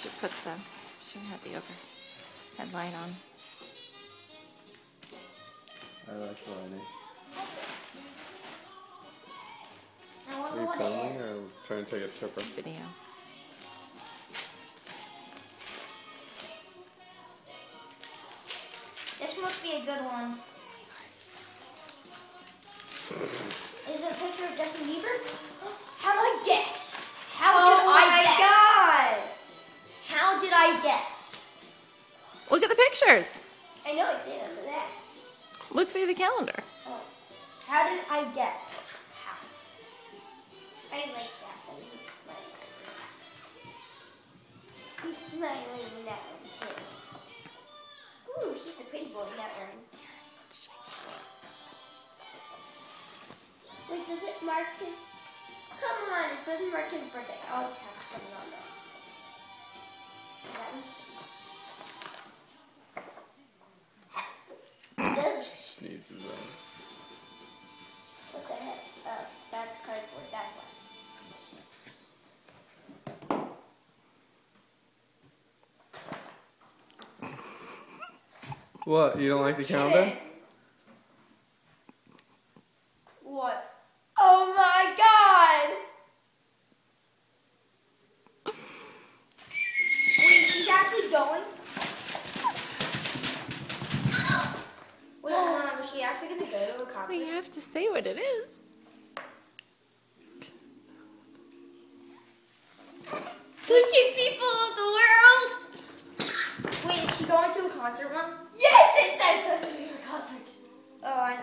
should have the overhead light on. I like the lighting. I wonder Are you what filming it is. or trying to take a chipper? Video. This must be a good one. Is it a picture of Justin Bieber? How did I guess? How did I guess? How did I guess? Look at the pictures. I know I did after that. Look through the calendar. Oh. How did I guess? How? I like that one. He's smiling. He's smiling in that one too. Ooh, he's a pretty boy in that one. Wait, does it mark his... Come on, it doesn't mark his birthday. I'll just have to put it on there. That one? Sneezes on. What the heck? Oh, that's cardboard. That's why. What? You don't like the calendar? What? Oh my god! Wait, she's actually going? Wait, Mom, is she actually going to go to a concert? We have to say what it is. Cookie people of the world! Wait, is she going to a concert, Mom? Yes, it says there's going to be a concert. Oh, and